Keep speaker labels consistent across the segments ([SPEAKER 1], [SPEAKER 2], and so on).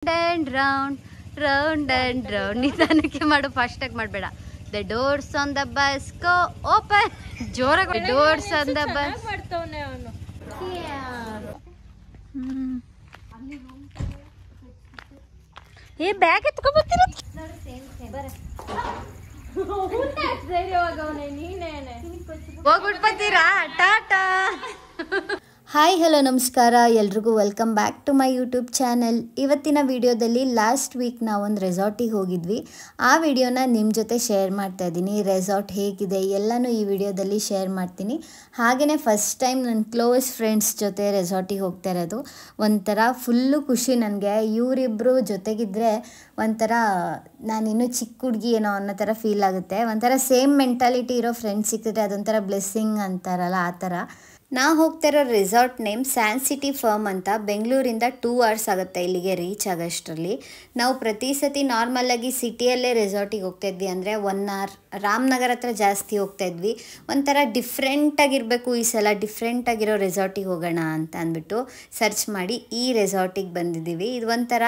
[SPEAKER 1] and round, round and round. ನಿಧಾನಕ್ಕೆ ಮಾಡು, fast ಆಗಿ ಮಾಡಬೇಡ. The doors on the bus go open. ಜೋರಾಗಿ doors on the bus.
[SPEAKER 2] ಮಾಡ್ತವನೆ ಅವನು.
[SPEAKER 1] ಏ ಬ್ಯಾಗ್ ಎತ್ಕೊ ಬರ್ತೀರ? ಹೋಗ್ಬಿಟ್ಟು ಬರ್ತೀರಾ? ಟಾಟಾ. ಹಾಯ್ ಹಲೋ ನಮಸ್ಕಾರ ಎಲ್ರಿಗೂ welcome back to my YouTube channel. ಇವತ್ತಿನ ವಿಡಿಯೋದಲ್ಲಿ ಲಾಸ್ಟ್ ವೀಕ್ ನಾವೊಂದು ರೆಸಾರ್ಟಿಗೆ ಹೋಗಿದ್ವಿ. ಆ ವಿಡಿಯೋನ ನಿಮ್ಮ ಜೊತೆ ಶೇರ್ ಮಾಡ್ತಾ ಇದ್ದೀನಿ. ರೆಸಾರ್ಟ್ ಹೇಗಿದೆ ಎಲ್ಲನೂ ಈ ವಿಡಿಯೋದಲ್ಲಿ ಶೇರ್ ಮಾಡ್ತೀನಿ. ಹಾಗೆಯೇ ಫಸ್ಟ್ ಟೈಮ್ ನನ್ನ ಕ್ಲೋಸ್ ಫ್ರೆಂಡ್ಸ್ ಜೊತೆ ರೆಸಾರ್ಟಿಗೆ ಹೋಗ್ತಾ ಇರೋದು. ಒಂಥರ ಫುಲ್ಲು ಖುಷಿ ನನಗೆ. ಇವರಿಬ್ಬರು ಜೊತೆಗಿದ್ದರೆ ಒಂಥರ ನಾನಿನ್ನೂ ಚಿಕ್ಕ ಹುಡುಗಿ ಏನೋ ಅನ್ನೋ ಥರ ಫೀಲ್ ಆಗುತ್ತೆ. ಒಂಥರ ಸೇಮ್ ಮೆಂಟಾಲಿಟಿ ಇರೋ ಫ್ರೆಂಡ್ಸ್ ಸಿಕ್ಕಿದ್ರೆ ಅದೊಂಥರ ಬ್ಲೆಸ್ಸಿಂಗ್ ಅಂತಾರಲ್ಲ, ಆ ಥರ. ನಾವು ಹೋಗ್ತಾ ಇರೋ resort name sand city farm ಅಂತ. ಬೆಂಗಳೂರಿಂದ 2 hours ಆಗುತ್ತೆ ಇಲ್ಲಿಗೆ ರೀಚ್ ಆಗೋಷ್ಟರಲ್ಲಿ. ನಾವು ಪ್ರತಿ ಸತಿ ನಾರ್ಮಲಾಗಿ ಸಿಟಿಯಲ್ಲೇ ರೆಸಾರ್ಟಿಗೆ ಹೋಗ್ತಾಯಿದ್ವಿ, ಅಂದರೆ 1 hour. ರಾಮನಗರ ಹತ್ರ ಜಾಸ್ತಿ ಹೋಗ್ತಾಯಿದ್ವಿ. ಒಂಥರ ಡಿಫ್ರೆಂಟಾಗಿರಬೇಕು ಈ ಸಲ, ಡಿಫ್ರೆಂಟಾಗಿರೋ ರೆಸಾರ್ಟಿಗೆ ಹೋಗೋಣ ಅಂತ ಅಂದ್ಬಿಟ್ಟು ಸರ್ಚ್ ಮಾಡಿ ಈ ರೆಸಾರ್ಟಿಗೆ ಬಂದಿದ್ದೀವಿ. ಇದು ಒಂಥರ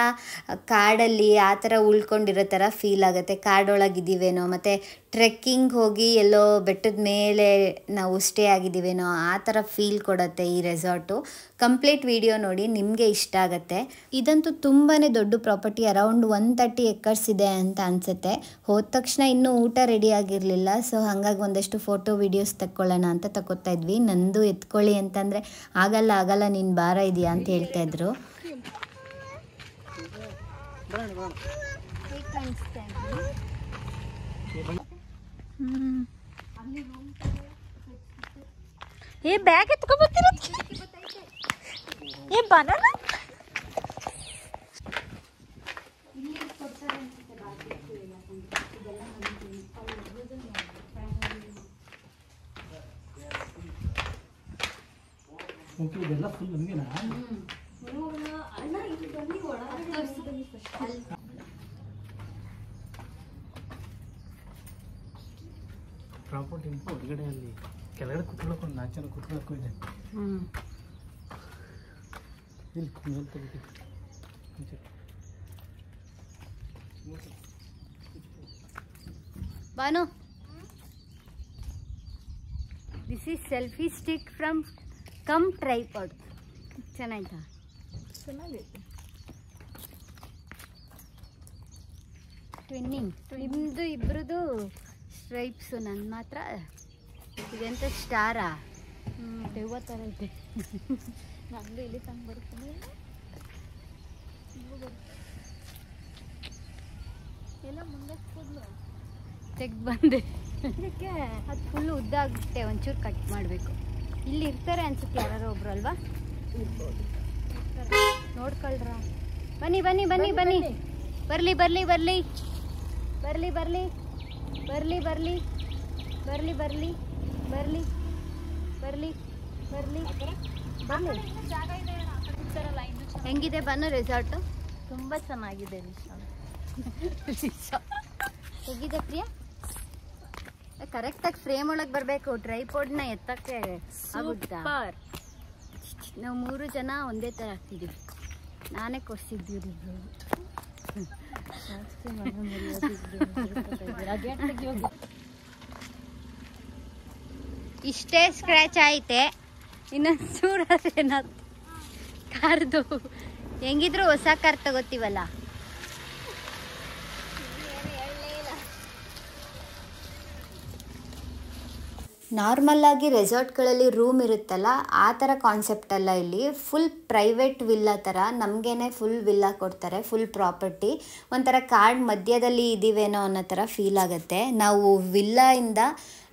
[SPEAKER 1] ಕಾಡಲ್ಲಿ ಆ ಥರ ಉಳ್ಕೊಂಡಿರೋ ಥರ ಫೀಲ್ ಆಗುತ್ತೆ. ಕಾಡೊಳಗಿದ್ದೀವೇನೋ, ಮತ್ತು ಟ್ರೆಕ್ಕಿಂಗ್ ಹೋಗಿ ಎಲ್ಲೋ ಬೆಟ್ಟದ ಮೇಲೆ ನಾವು ಸ್ಟೇ ಆಗಿದ್ದೀವೇನೋ ಆ ಥರ ಫೀಲ್ ಕೊಡುತ್ತೆ ಈ ರೆಸಾರ್ಟು. ಕಂಪ್ಲೀಟ್ ವಿಡಿಯೋ ನೋಡಿ, ನಿಮಗೆ ಇಷ್ಟ ಆಗುತ್ತೆ. ಇದಂತೂ ತುಂಬಾ ದೊಡ್ಡ ಪ್ರಾಪರ್ಟಿ, ಅರೌಂಡ್ 130 acres ಇದೆ ಅಂತ ಅನಿಸುತ್ತೆ. ಹೋದ ತಕ್ಷಣ ಇನ್ನೂ ಊಟ ರೆಡಿ ಆಗಿರಲಿಲ್ಲ, ಸೊ ಹಾಗಾಗಿ ಒಂದಷ್ಟು ಫೋಟೋ ವಿಡಿಯೋಸ್ ತಕ್ಕೊಳ್ಳೋಣ ಅಂತ ತಗೋತಾ ಇದ್ವಿ. ನಂದು ಎತ್ಕೊಳ್ಳಿ ಅಂತಂದರೆ ಆಗಲ್ಲ ನೀನು ಭಾರ ಇದೆಯಾ ಅಂತ ಹೇಳ್ತಾಯಿದ್ರು. ಏ ಬ್ಯಾಗ್ ಎತ್ಕೊ ಬರ್ತೀರ? ಏ ಬನಾನ
[SPEAKER 3] ಇದೆಲ್ಲ ಫುಲ್ ನಮಗೆನಾ? ಪ್ರಾಪರ್ಟಿ ಹೊರಗಡೆ ಅಲ್ಲಿ ಕೆಳಗಡೆ ಕುತ್ಕೊಳ್ಳೋಕೆ 4 ಜನ ಕುತ್ಕೊಳ್ಳೋಕೆ ಇದೆ. ಇಲ್ಲಿ ಮೇಲೆ ತೆಗಿತೀವಿ.
[SPEAKER 1] Bhanu, this is selfie stick from cum tripod. ಚೆನ್ನಾಯ್ತಾ?
[SPEAKER 2] ಚೆನ್ನಾಗೈತೆ.
[SPEAKER 1] ಟ್ವಿನ್ನಿಂಗ್. ನಿಮ್ಮದು ಇಬ್ಬರದು ಸ್ಟ್ರೈಪ್ಸು, ನನ್ನ ಮಾತ್ರ ಇದೆಂತ ಸ್ಟಾರಾ?
[SPEAKER 2] ದೆವ್ವ ಥರ ಐತೆ. ನಂದು ಇಲ್ಲಿ ತಂದು ಬರ್ತೀನಿ. ಎಲ್ಲ ಮುಂದೆ ಕೂದಲು
[SPEAKER 1] ತೆಗ್ದು ಬಂದೆ.
[SPEAKER 2] ಇದಕ್ಕೆ
[SPEAKER 1] ಅದು ಫುಲ್ಲು ಉದ್ದ ಆಗುತ್ತೆ, ಒಂಚೂರು ಕಟ್ ಮಾಡಬೇಕು. ಇಲ್ಲಿ ಇರ್ತಾರೆ ಅನ್ಸುತ್ತೆ ಯಾರು ಒಬ್ರು ಅಲ್ವಾ? ನೋಡ್ಕೊಳ್ರ. ಬನ್ನಿ ಬನ್ನಿ ಬನ್ನಿ ಬನ್ನಿ, ಬರಲಿ ಬರಲಿ ಬರಲಿ ಬರಲಿ ಬರಲಿ ಬರಲಿ ಬರಲಿ ಬರಲಿ ಬರಲಿ ಬರಲಿ ಬರಲಿ ಬರಲಿ ಬರಲಿ. ಹೆಂಗಿದೆ ಬನ್ನು ರೆಸಾರ್ಟು?
[SPEAKER 2] ತುಂಬ ಚೆನ್ನಾಗಿದೆ.
[SPEAKER 1] ಹೇಗಿದೆ ಪ್ರಿಯಾ? ಕರೆಕ್ಟಾಗಿ ಫ್ರೇಮ್ ಒಳಗೆ ಬರಬೇಕು. ಟ್ರೈಪೋಡ್ನ ಎತ್ತಕ್ಕೆ ಆಗುತ್ತಾ? ನಾವು 3 ಜನ ಒಂದೇ ಥರ ಆಗ್ತಿದ್ದೀವಿ. ನಾನೇ ಕೊಡ್ಸಿದ್ದೀವಿ. ಇಷ್ಟೇ ಸ್ಕ್ರ್ಯಾಚ್ ಐತೆ, ಇನ್ನೊಂದು ಚೂರೇನಾದ್ರು ಕಾರ್ದು. ಹೆಂಗಿದ್ರು ಹೊಸ ಕಾರ್ ತಗೋತೀವಲ್ಲ. ನಾರ್ಮಲ್ಲಾಗಿ ರೆಸಾರ್ಟ್ಗಳಲ್ಲಿ ರೂಮ್ ಇರುತ್ತಲ್ಲ, ಆ ಥರ ಕಾನ್ಸೆಪ್ಟ್ ಅಲ್ಲ ಇಲ್ಲಿ. ಫುಲ್ ಪ್ರೈವೇಟ್ ವಿಲ್ಲಾ ಥರ ನಮಗೇನೆ ಫುಲ್ ವಿಲ್ಲಾ ಕೊಡ್ತಾರೆ, ಫುಲ್ ಪ್ರಾಪರ್ಟಿ. ಒಂಥರ ಕಾಡ್ ಮಧ್ಯದಲ್ಲಿ ಇದ್ದೀವೇನೋ ಅನ್ನೋ ಥರ ಫೀಲ್ ಆಗುತ್ತೆ. ನಾವು ವಿಲ್ಲಾಯಿಂದ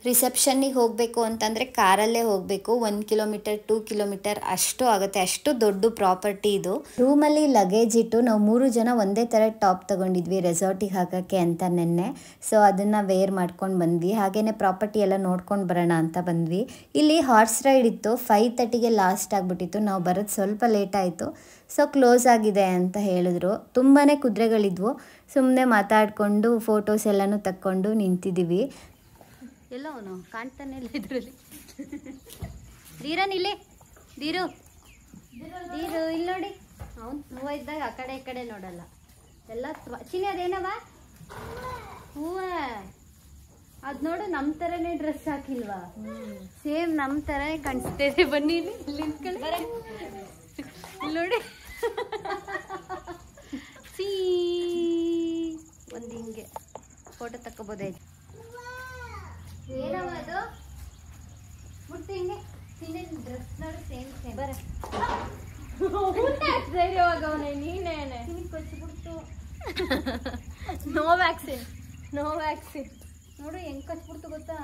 [SPEAKER 1] ರಿಸೆಪ್ಷನ್ನಿಗೆ ಹೋಗಬೇಕು ಅಂತಂದರೆ ಕಾರಲ್ಲೇ ಹೋಗಬೇಕು. 1 kilometer 2 kilometer ಅಷ್ಟು ಆಗುತ್ತೆ, ಅಷ್ಟು ದೊಡ್ಡ ಪ್ರಾಪರ್ಟಿ ಇದು. ರೂಮಲ್ಲಿ ಲಗೇಜ್ ಇಟ್ಟು ನಾವು 3 ಜನ ಒಂದೇ ಥರ ಟಾಪ್ ತೊಗೊಂಡಿದ್ವಿ ರೆಸಾರ್ಟಿಗೆ ಹಾಕೋಕ್ಕೆ ಅಂತ ನೆನ್ನೆ. ಸೊ ಅದನ್ನು ವೇರ್ ಮಾಡ್ಕೊಂಡು ಬಂದ್ವಿ. ಹಾಗೆಯೇ ಪ್ರಾಪರ್ಟಿ ಎಲ್ಲ ನೋಡ್ಕೊಂಡು ಬರೋಣ ಅಂತ ಬಂದ್ವಿ. ಇಲ್ಲಿ ಹಾರ್ಸ್ ರೈಡ್ ಇತ್ತು, 5:30ಗೆ ಲಾಸ್ಟ್ ಆಗಿಬಿಟ್ಟಿತ್ತು. ನಾವು ಬರೋದು ಸ್ವಲ್ಪ ಲೇಟ್ ಆಯಿತು, ಸೊ ಕ್ಲೋಸ್ ಆಗಿದೆ ಅಂತ ಹೇಳಿದ್ರು. ತುಂಬಾ ಕುದುರೆಗಳಿದ್ವು. ಸುಮ್ಮನೆ ಮಾತಾಡಿಕೊಂಡು ಫೋಟೋಸ್ ಎಲ್ಲನೂ ತಕ್ಕೊಂಡು ನಿಂತಿದ್ದೀವಿ. ಎಲ್ಲೋ ಅವನು ಕಾಣ್ತಾನೆ ಇಲ್ಲ ಇದರಲ್ಲಿ. ಧೀರನ್ ಇಲ್ಲಿ, ಧೀರು ಧೀರು ಇಲ್ಲಿ ನೋಡಿ. ಅವನು ಹೂವು ಇದ್ದಾಗ ಆ ಕಡೆ ಈ ಕಡೆ ನೋಡಲ್ಲ ಎಲ್ಲ ಚಿನ್ನಿ ಅದೇನವ ಹೂವ ಅದ್ ನೋಡು ನಮ್ ತರನೇ ಡ್ರೆಸ್ ಹಾಕಿಲ್ವಾ ಸೇಮ್ ನಮ್ ತರನೇ ಕಾಣಿಸ್ತೇವೆ ಬನ್ನಿ ಇಲ್ಲಿ ನೋಡಿ ಒಂದು ಹಿಂಗೆ ಫೋಟೋ ತಕ್ಕೋಬೋದಾಯ್ತು ಏನವ ಅದು ಮುಟ್ಟಿ ಹಿಂಗೆ ಚಿನ್ನ ಡ್ರೆಸ್ ನೋಡಿ ಸೇಮ್ ಸೇಮ್ ಬರ
[SPEAKER 2] ನೀನೇನೆ
[SPEAKER 1] ಕೊಚ್ಚಿಬಿಡ್ತು
[SPEAKER 2] ನೋ ವ್ಯಾಕ್ಸಿನ್
[SPEAKER 1] ನೋಡು ಹೆಂಗ್ ಕಚ್ಬಿಡ್ತು ಗೊತ್ತಾ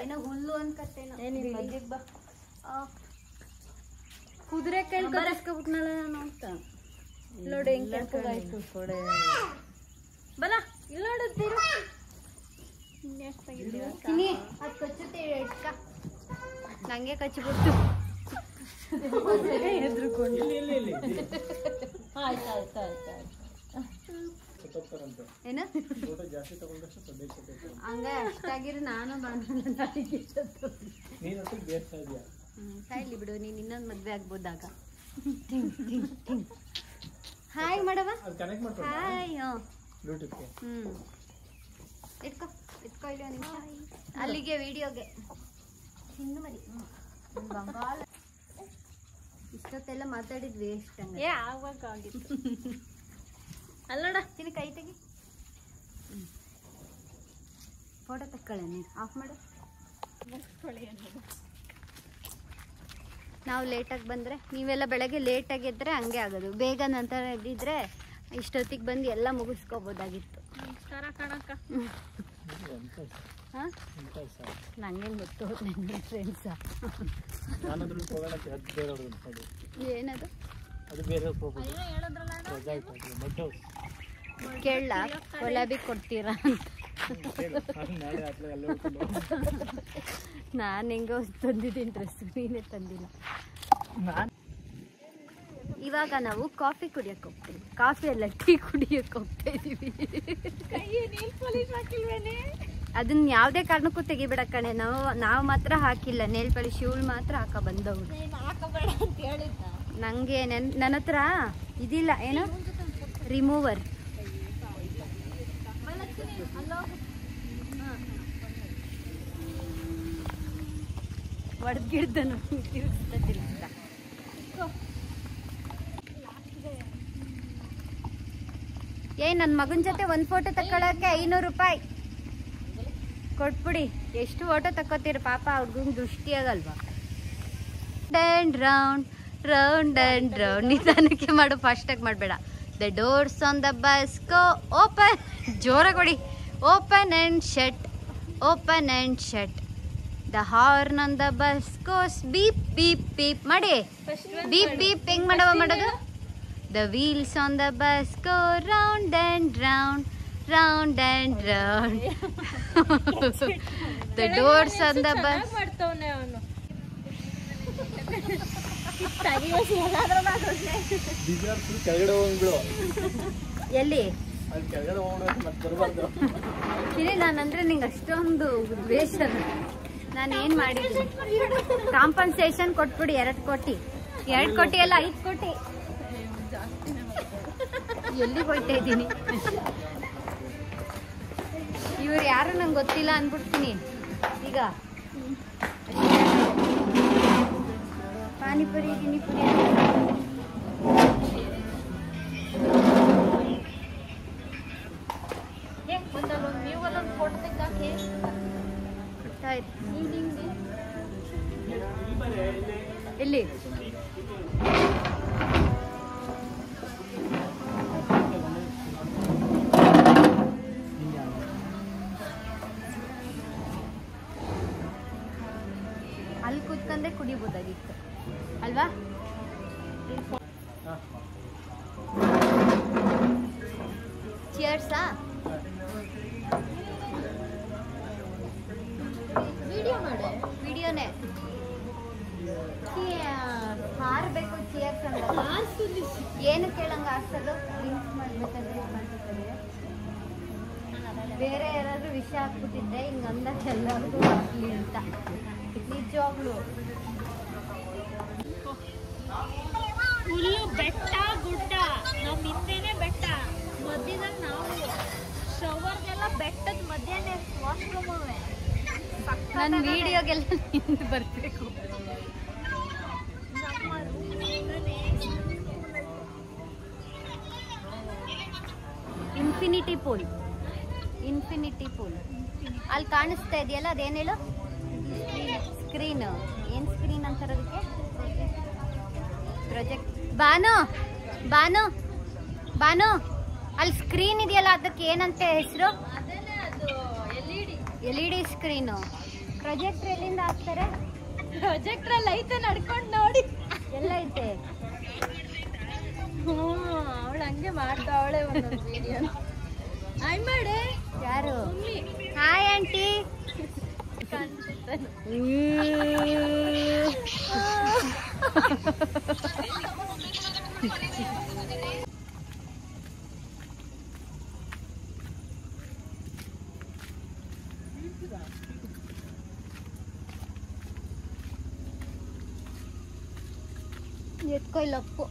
[SPEAKER 1] ಏನೋ ಹುಲ್ಲು ಅನ್ಕತ್ತೇನೋ ಬಾ ಕುದುರೆ ಕೈ ಕಲಿಸ್ಕೊಬಿಟ್ನಲ್ಲ ನಾನು ಅಂತ
[SPEAKER 2] ನೋಡಿ ಹೆಂಗ್ ಕೆಂಪಗಾಯ್ತು ಕೊಡೆ ಬಲ ಇಲ್ಲಿ ನೋಡುತ್ತೀರ
[SPEAKER 1] ಚಿನ್ನಿ ಅದು ಕಚ್ಚುತ್ತೆ ಇಟ್ಕ ನಂಗೆ ಕಚ್ಚಿಬಿಡ್ತು
[SPEAKER 2] ಹೆದ್ರುಕೊಂಡು
[SPEAKER 1] ಏನ ಹಂಗ ಅಷ್ಟಾಗಿರು ನಾನು ಸಾಯ್ಲಿ ಬಿಡು ನೀನ್ ಇನ್ನೊಂದು ಮದ್ವೆ ಆಗ್ಬೋದಾಗ ಹಾಯ್ ಮಾಡವ ಹಾಯ್ ಇಟ್ಕೋ ಇಲ್ಲಿ ಒಂದು ನಿಮಿಷ ಅಲ್ಲಿಗೆ ವಿಡಿಯೋಗೆ ಚಿನ್ನು ಮರಿ ಬಂಗಾಳ ಇಷ್ಟೊತ್ತೆಲ್ಲ ಮಾತಾಡಿದ್ ವೇಸ್ಟ್ ಹಂಗೆ
[SPEAKER 2] ಆವಾಗ ಆಗಿತ್ತು ಅಲ್ಲೋಡ
[SPEAKER 1] ಚಿನ್ನ ಕೈ ತೆಗಿ ಫೋಟೋ ತಕ್ಕೊಳ್ಳ ನೀನು ಆಫ್ ಮಾಡು ನಾವು ಲೇಟಾಗಿ ಬಂದರೆ ನೀವೆಲ್ಲ ಬೆಳಗ್ಗೆ ಲೇಟಾಗಿ ಎದ್ದರೆ ಹಂಗೆ ಆಗೋದು ಬೇಗ ನಂತರ ಎದ್ದಿದ್ರೆ ಇಷ್ಟೊತ್ತಿಗೆ ಬಂದು ಎಲ್ಲ ಮುಗಿಸ್ಕೋಬೋದಾಗಿತ್ತು
[SPEAKER 2] ನಮಸ್ಕಾರ ಕಣಕ್ಕ
[SPEAKER 1] ಹಾಂ ನಂಗೇನು ಗೊತ್ತು ನನ್ನ ಫ್ರೆಂಡ್ಸ ಏನದು ಕೇಳ ಗುಲಾಬಿ ಕೊಡ್ತೀರಾ ನಾನು ಹೆಂಗೋ ತಂದಿದ್ದೀನಿ ಡ್ರೆಸ್ ನೀನೇ ತಂದಿಲ್ಲ ಇವಾಗ ನಾವು ಕಾಫಿ ಕುಡಿಯಕ್ಕೆ ಹೋಗ್ತೀವಿ ಕಾಫಿ ಅಲ್ಲ ಟೀ ಕುಡಿಯಕ್ಕೆ ಹೋಗ್ತಾ ಇದೀವಿ ಅದನ್ನ ಯಾವುದೇ ಕಾರಣಕ್ಕೂ ತೆಗಿಬೇಡ ಕಣೆ ನಾವು ಮಾತ್ರ ಹಾಕಿಲ್ಲ ನೇಲ್ ಪಾಲಿಶ್ ಇವಳು ಮಾತ್ರ ಹಾಕ ಬಂದವಳು ನಂಗೆ ನನ್ನ ಹತ್ರ ಇದಿಲ್ಲ ಏನು ರಿಮೂವರ್ ಒಡ್ಗಿಡ್ದನು ತಿರುಗಿಸ್ತಾ ನನ್ನ ಮಗನ ಜೊತೆ ಒಂದು ಫೋಟೋ ತಕ್ಕೊಳ್ಳೋಕೆ 500 ರೂಪಾಯಿ ಕೊಟ್ಬಿಡಿ ಎಷ್ಟು ಫೋಟೋ ತಕ್ಕೋತೀರಿ ಪಾಪ ಹುಡುಗಂಗೆ ದೃಷ್ಟಿ ಆಗಲ್ವಾ ರೌಂಡ್ ರೌಂಡ್ ಆ್ಯಂಡ್ ರೌಂಡ್ ನಿಧಾನಕ್ಕೆ ಮಾಡು ಫಾಸ್ಟಾಗಿ ಮಾಡಬೇಡ the doors on the bus go open ಜೋರಾಗಿ ಕೊಡಿ open and shut the horn on the bus goes beep beep beep ಮಾಡಿ ಬೀಪ್ ಬೀಪ್ ಹೆಂಗ್ ಮಾಡೋದು the wheels on the bus go round and round round and round the doors on the bus ಎಲ್ಲಿ ಇಲ್ಲಿ ನಾನಂದ್ರೆ ನಿಂಗೆ ಅಷ್ಟೊಂದು ದ್ವೇಷ ನಾನು ಏನು ಮಾಡಿದ್ದೀನಿ ಕಾಂಪನ್ಸೇಷನ್ ಕೊಟ್ಬಿಡಿ 2 ಕೋಟಿ ಅಲ್ಲ 5 ಕೋಟಿ ಎಲ್ಲಿಗೆ ಹೋಗ್ತಾ ಇದ್ದೀನಿ ಇವ್ರು ಯಾರು ನಂಗೆ ಗೊತ್ತಿಲ್ಲ ಅಂದ್ಬಿಡ್ತೀನಿ ಈಗ ಪಾನಿಪುರಿ ಗಿನಿಪುರಿ
[SPEAKER 2] ನೀವಲ್ಲೊಂದು ಫೋಟೋ ತೆಗ್ದಾಕಿ
[SPEAKER 1] ಎಲ್ಲಿ ಅಲ್ಲಿ ಕೂತ್ಕೊಂಡೆ ಕುಡಿಬೋದಾಗಿತ್ತು ಅಲ್ವಾ ಚಿಯರ್ಸಾ ವಿಡಿಯೋನೇ ಹಾರಬೇಕು ಚಿಯರ್ಸ್ ಅಂತ ಏನು ಕೇಳಂಗ ಹಾಕ್ಸೋದು ಲಿಂಕ್ ಮಾಡ್ಬೇಕಂದ್ರೆ ಬೇರೆ ಯಾರಾದ್ರೂ ವಿಷಯ ಹಾಕ್ಬಿಟ್ಟಿದ್ದೆ ಹಿಂಗೆ ಅಂದಾಗ ಎಲ್ಲರಿಗೂ ಹಾಕ್ಲಿ ಅಂತ ನಿಜವಾಗ್ಲು
[SPEAKER 2] ಫುಲ್ಲು ಬೆಟ್ಟ ಗುಡ್ಡ, ನಮ್ಮ ಹಿಂದೆನೆ ಬೆಟ್ಟ, ಮಧ್ಯದಲ್ಲಿ ನಾವು ಶವರ್ಗೆಲ್ಲ ಬೆಟ್ಟದ ಮಧ್ಯನೇ ವಾಶ್ರೂಮ್ ಅವೆ.
[SPEAKER 1] ನನ್ನ ವಿಡಿಯೋಗೆಲ್ಲ ನಿಂತು ಬರಬೇಕು. ಇನ್ಫಿನಿಟಿ ಪೂಲ್ ಅಲ್ಲಿ ಕಾಣಿಸ್ತಾ ಇದೆಯಲ್ಲ, ಅದೇನು ಹೇಳು? ಸ್ಕ್ರೀನ್. ಏನು ಸ್ಕ್ರೀನ್ ಅಂತಾರೆ ಅದಕ್ಕೆ? ಪ್ರೊಜೆಕ್ಟ್. ಬಾನು ಅಲ್ಲಿ ಸ್ಕ್ರೀನ್ ಇದೆಯಲ್ಲ, ಅದಕ್ಕೆ ಏನಂತ ಹೆಸರು? LED screen. ಪ್ರೊಜೆಕ್ಟ್ರ್ ಎಲ್ಲಿಂದ ಹಾಕ್ತಾರೆ?
[SPEAKER 2] ಪ್ರೊಜೆಕ್ಟ್ರಲ್ಲಿ ಐತೆ, ನಡ್ಕೊಂಡು ನೋಡಿ.
[SPEAKER 1] ಎಲ್ಲ ಐತೆ.
[SPEAKER 2] ಅವಳು ಹಂಗೆ ಮಾಡ್ತಾವಳೆ ಒಂದೊಂದು ವಿಡಿಯೋ. ಹಾಯ್ ಮಾಡೆ.
[SPEAKER 1] ಯಾರು? Hi aunty. ಎತ್ಕೊ ಇಲ್ಲಪ್ಪು.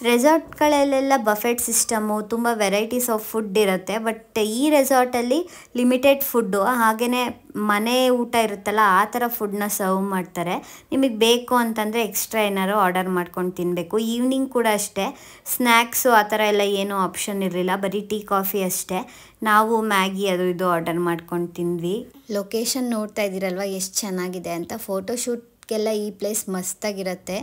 [SPEAKER 1] ರೆಸಾರ್ಟ್ಗಳಲ್ಲೆಲ್ಲ ಬಫೆಟ್ ಸಿಸ್ಟಮು, ತುಂಬ ವೆರೈಟೀಸ್ ಆಫ್ ಫುಡ್ ಇರುತ್ತೆ. ಬಟ್ ಈ ರೆಸಾರ್ಟಲ್ಲಿ ಲಿಮಿಟೆಡ್ ಫುಡ್ಡು, ಹಾಗೆಯೇ ಮನೆ ಊಟ ಇರುತ್ತಲ್ಲ ಆ ಥರ ಫುಡ್ನ ಸರ್ವ್ ಮಾಡ್ತಾರೆ. ನಿಮಗೆ ಬೇಕು ಅಂತಂದರೆ ಎಕ್ಸ್ಟ್ರಾ ಏನಾರು ಆರ್ಡರ್ ಮಾಡ್ಕೊಂಡು ತಿನ್ನಬೇಕು. ಈವ್ನಿಂಗ್ ಕೂಡ ಅಷ್ಟೇ, ಸ್ನ್ಯಾಕ್ಸು ಆ ಥರ ಎಲ್ಲ ಏನೂ ಆಪ್ಷನ್ ಇರಲಿಲ್ಲ, ಬರೀ ಟೀ ಕಾಫಿ ಅಷ್ಟೇ. ನಾವು ಮ್ಯಾಗಿ ಅದು ಇದು ಆರ್ಡರ್ ಮಾಡ್ಕೊಂಡು ತಿಂದ್ವಿ. ಲೊಕೇಶನ್ ನೋಡ್ತಾ ಇದ್ದೀರಲ್ವ ಎಷ್ಟು ಚೆನ್ನಾಗಿದೆ ಅಂತ. ಫೋಟೋಶೂಟ್ಗೆಲ್ಲ ಈ ಪ್ಲೇಸ್ ಮಸ್ತಾಗಿರುತ್ತೆ.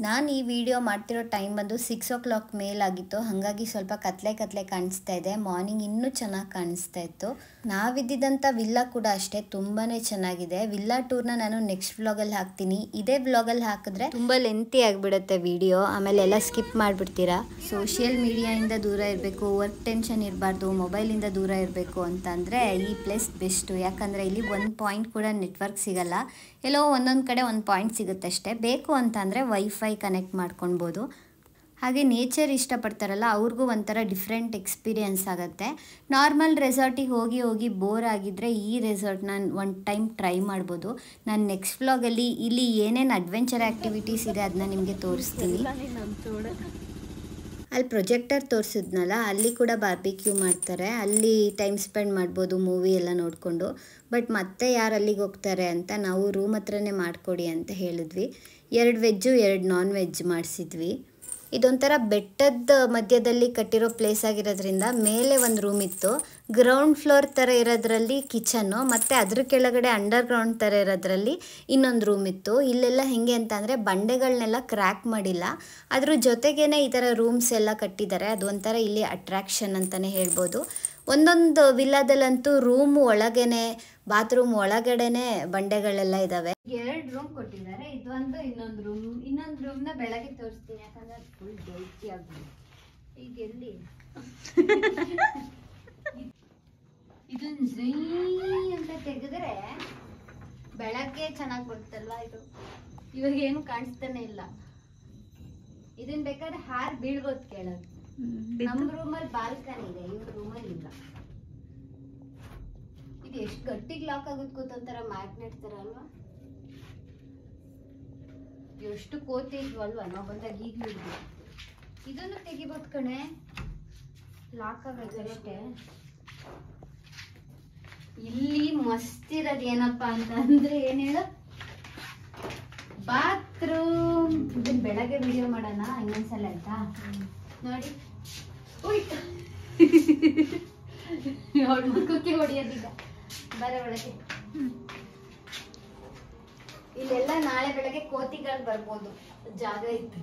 [SPEAKER 1] ನಾನು ಈ ವಿಡಿಯೋ ಮಾಡ್ತಿರೋ ಟೈಮ್ ಬಂದು 6 o'clock ಮೇಲಾಗಿತ್ತು, ಹಾಗಾಗಿ ಸ್ವಲ್ಪ ಕತ್ಲೆ ಕಾಣಿಸ್ತಾ ಇದೆ. ಮಾರ್ನಿಂಗ್ ಇನ್ನೂ ಚೆನ್ನಾಗಿ ಕಾಣಿಸ್ತಾ ಇತ್ತು. ನಾವಿದ್ದಂಥ ವಿಲ್ಲಾ ಕೂಡ ಅಷ್ಟೇ, ತುಂಬಾ ಚೆನ್ನಾಗಿದೆ. ವಿಲ್ಲಾ ಟೂರ್ನ ನಾನು ನೆಕ್ಸ್ಟ್ ವ್ಲಾಗಲ್ಲಿ ಹಾಕ್ತೀನಿ. ಇದೇ ವ್ಲಾಗಲ್ಲಿ ಹಾಕಿದ್ರೆ ತುಂಬ ಲೆಂತಿ ಆಗಿಬಿಡುತ್ತೆ ವಿಡಿಯೋ, ಆಮೇಲೆ ಎಲ್ಲ ಸ್ಕಿಪ್ ಮಾಡಿಬಿಡ್ತೀರಾ. ಸೋಷಿಯಲ್ ಮೀಡಿಯಾಯಿಂದ ದೂರ ಇರಬೇಕು, ವರ್ಕ್ ಟೆನ್ಷನ್ ಇರಬಾರ್ದು, ಮೊಬೈಲಿಂದ ದೂರ ಇರಬೇಕು ಅಂತಂದರೆ ಈ ಪ್ಲೇಸ್ ಬೆಸ್ಟು. ಯಾಕಂದರೆ ಇಲ್ಲಿ ಒಂದು ಪಾಯಿಂಟ್ ಕೂಡ ನೆಟ್ವರ್ಕ್ ಸಿಗಲ್ಲ, ಎಲ್ಲೋ ಒಂದೊಂದು ಕಡೆ ಒಂದು ಪಾಯಿಂಟ್ ಸಿಗುತ್ತಷ್ಟೇ. ಬೇಕು ಅಂತಂದರೆ ವೈಫೈ ಕನೆಕ್ಟ್ ಮಾಡ್ಕೊಳ್ಬೋದು. ಹಾಗೆ ನೇಚರ್ ಇಷ್ಟಪಡ್ತಾರಲ್ಲ ಅವ್ರಿಗೂ ಒಂಥರ ಡಿಫ್ರೆಂಟ್ ಎಕ್ಸ್ಪೀರಿಯೆನ್ಸ್ ಆಗುತ್ತೆ. ನಾರ್ಮಲ್ ರೆಸಾರ್ಟಿಗೆ ಹೋಗಿ ಬೋರ್ ಆಗಿದ್ದರೆ ಈ ರೆಸಾರ್ಟ್ನ ಒನ್ ಟೈಮ್ ಟ್ರೈ ಮಾಡ್ಬೋದು. ನಾನು ನೆಕ್ಸ್ಟ್ ವ್ಲಾಗಲ್ಲಿ ಇಲ್ಲಿ ಏನೇನು ಅಡ್ವೆಂಚರ್ ಆ್ಯಕ್ಟಿವಿಟೀಸ್ ಇದೆ ಅದನ್ನ ನಿಮಗೆ ತೋರಿಸ್ತೀನಿ. ಅಲ್ಲಿ ಪ್ರೊಜೆಕ್ಟರ್ ತೋರಿಸಿದ್ನಲ್ಲ, ಅಲ್ಲಿ ಕೂಡ ಬಾರ್ಬಿಕ್ಯೂ ಮಾಡ್ತಾರೆ, ಅಲ್ಲಿ ಟೈಮ್ ಸ್ಪೆಂಡ್ ಮಾಡ್ಬೋದು ಮೂವಿ ಎಲ್ಲ ನೋಡಿಕೊಂಡು. ಬಟ್ ಮತ್ತೆ ಯಾರು ಅಲ್ಲಿಗೆ ಹೋಗ್ತಾರೆ ಅಂತ ನಾವು ರೂಮ್ ಹತ್ರನೇ ಮಾಡಿಕೊಡಿ ಅಂತ ಹೇಳಿದ್ವಿ. 2 ವೆಜ್ಜು 2 ನಾನ್ ವೆಜ್ ಮಾಡಿಸಿದ್ವಿ. ಇದೊಂಥರ ಬೆಟ್ಟದ ಮಧ್ಯದಲ್ಲಿ ಕಟ್ಟಿರೋ ಪ್ಲೇಸ್ ಆಗಿರೋದ್ರಿಂದ ಮೇಲೆ ಒಂದು ರೂಮ್ ಇತ್ತು, ಗ್ರೌಂಡ್ ಫ್ಲೋರ್ ಥರ ಇರೋದ್ರಲ್ಲಿ ಕಿಚನ್ನು, ಮತ್ತು ಅದ್ರ ಕೆಳಗಡೆ ಅಂಡರ್ಗ್ರೌಂಡ್ ಥರ ಇರೋದ್ರಲ್ಲಿ ಇನ್ನೊಂದು ರೂಮ್ ಇತ್ತು. ಇಲ್ಲೆಲ್ಲ ಹೆಂಗೆ ಅಂತ ಅಂದರೆ ಬಂಡೆಗಳನ್ನೆಲ್ಲ ಕ್ರ್ಯಾಕ್ ಮಾಡಿಲ್ಲ, ಅದ್ರ ಜೊತೆಗೇ ಈ ಥರ ರೂಮ್ಸ್ ಎಲ್ಲ ಕಟ್ಟಿದ್ದಾರೆ. ಅದು ಒಂಥರ ಇಲ್ಲಿ ಅಟ್ರ್ಯಾಕ್ಷನ್ ಅಂತಲೇ ಹೇಳ್ಬೋದು. ಒಂದೊಂದು ವಿಲ್ಲಾದಲ್ಲಂತೂ ರೂಮ್ ಒಳಗೇನೆ, ಬಾತ್ರೂಮ್ ಒಳಗಡೆನೆ ಬಂಡೆಗಳೆಲ್ಲ ಇದ್ದಾವೆ. 2 ರೂಮ್ ಕೊಟ್ಟಿದ್ದಾರೆ, ಇದೊಂದು ಇನ್ನೊಂದು ರೂಮ್ನ ಬೆಳಗ್ಗೆ ತೋರಿಸ್ತೀನಿ, ಯಾಕಂದ್ರೆ ಫುಲ್ ಬೆಂಕಿ ಆಗಿದೆ. ಈಗ ಎಲ್ಲಿ ಇದನ್ನ ಝೈ ಅಂತ ತೆಗೆದ್ರೆ ಬೆಳಗ್ಗೆ ಚೆನ್ನಾಗಿ ಬರುತ್ತಲ್ವ ಇದು. ಇವಾಗ ಏನು ಕಾಣಿಸ್ತಾನೆ ಇಲ್ಲ. ಇದನ್ನ ಬೇಕಾದ್ರೆ ಹಾರ್ ಬೀಳ್ಬೋದು ಕೆಳಗೆ. ನಮ್ಮ ರೂಮಲ್ಲಿ ಬಾಲ್ಕನಿ ಇದೆ, ಇವ್ರ ರೂಮಲ್ಲಿ ಇಲ್ಲ. ಇದು ಎಷ್ಟು ಗಟ್ಟಿಗೆ ಲಾಕ್ ಆಗುತ್ತೆ ಗೊತ್ತಂತಾರ, ಮ್ಯಾಗ್ನೆಟ್ ತರ ಅಲ್ವಾ? ಎಷ್ಟು ಕೋತಿ ಇದ್ವಲ್ವಾ ನಾವು ಬಂದಾಗ. ಈಗಲೂ ಇದೆ, ಇದನ್ನು ತೆಗಿಬೋದು ಕಣೆ, ಲಾಕ್ ಆಗೋದು ಅಷ್ಟೇ. ಇಲ್ಲಿ ಮಸ್ತ್ ಇರೋದು ಏನಪ್ಪ ಅಂತಂದ್ರೆ, ಏನ್ ಹೇಳು, ಬಾತ್ರೂಮ್. ಇದನ್ನ ಬೆಳಗ್ಗೆ ವಿಡಿಯೋ ಮಾಡೋಣ ಇನ್ನೊಂದ್ಸಲ ಅಂತ ನೋಡಿ. ಅವಳ ಮುಖಕ್ಕೆ ಹೊಡಿಯೋದೀಗ. ಬರ ಒಳಗೆ. ಇಲ್ಲೆಲ್ಲ ನಾಳೆ ಬೆಳಗ್ಗೆ ಕೋತಿಗಳು ಬರ್ಬೋದು, ಜಾಗ ಇತ್ತು.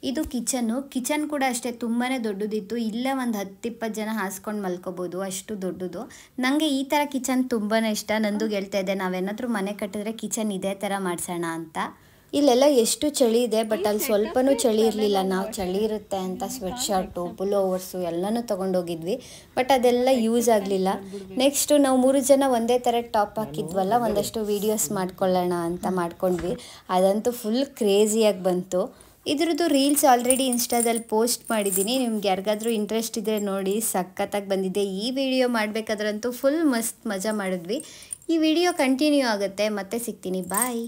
[SPEAKER 1] ಇದು ಕಿಚನ್ ಕೂಡ ಅಷ್ಟೇ ತುಂಬಾ ದೊಡ್ಡದಿತ್ತು. ಇಲ್ಲೇ ಒಂದು 10-20 ಜನ ಹಾಸ್ಕೊಂಡು ಮಲ್ಕೋಬೋದು, ಅಷ್ಟು ದೊಡ್ಡದು. ನನಗೆ ಈ ಥರ ಕಿಚನ್ ತುಂಬಾ ಇಷ್ಟ. ನಂದು ಹೇಳ್ತಾ ಇದ್ದೆ, ನಾವೇನಾದರೂ ಮನೆ ಕಟ್ಟಿದ್ರೆ ಕಿಚನ್ ಇದೇ ಥರ ಮಾಡಿಸೋಣ ಅಂತ. ಇಲ್ಲೆಲ್ಲ ಎಷ್ಟು ಚಳಿ ಇದೆ, ಬಟ್ ಅಲ್ಲಿ ಸ್ವಲ್ಪನೂ ಚಳಿ ಇರಲಿಲ್ಲ. ನಾವು ಚಳಿ ಇರುತ್ತೆ ಅಂತ ಸ್ವೆಟ್ ಶರ್ಟು, ಪುಲೋವರ್ಸು ಎಲ್ಲನೂ ತೊಗೊಂಡೋಗಿದ್ವಿ, ಬಟ್ ಅದೆಲ್ಲ ಯೂಸ್ ಆಗಲಿಲ್ಲ. ನೆಕ್ಸ್ಟು ನಾವು 3 ಜನ ಒಂದೇ ಥರ ಟಾಪ್ ಹಾಕಿದ್ವಲ್ಲ, ಒಂದಷ್ಟು ವೀಡಿಯೋಸ್ ಮಾಡ್ಕೊಳ್ಳೋಣ ಅಂತ ಮಾಡ್ಕೊಂಡ್ವಿ. ಅದಂತೂ ಫುಲ್ ಕ್ರೇಜಿಯಾಗಿ ಬಂತು. ಇದ್ರದ್ದು ರೀಲ್ಸ್ ಆಲ್ರೆಡಿ ಇನ್ಸ್ಟಾದಲ್ಲಿ ಪೋಸ್ಟ್ ಮಾಡಿದ್ದೀನಿ. ನಿಮ್ಗೆ ಯಾರಿಗಾದ್ರೂ ಇಂಟ್ರೆಸ್ಟ್ ಇದ್ದರೆ ನೋಡಿ, ಸಖತ್ತಾಗಿ ಬಂದಿದೆ. ಈ ವಿಡಿಯೋ ಮಾಡಬೇಕಾದ್ರಂತೂ ಫುಲ್ ಮಸ್ತ್ ಮಜಾ ಮಾಡಿದ್ವಿ. ಈ ವಿಡಿಯೋ ಕಂಟಿನ್ಯೂ ಆಗುತ್ತೆ, ಮತ್ತೆ ಸಿಗ್ತೀನಿ, ಬಾಯ್.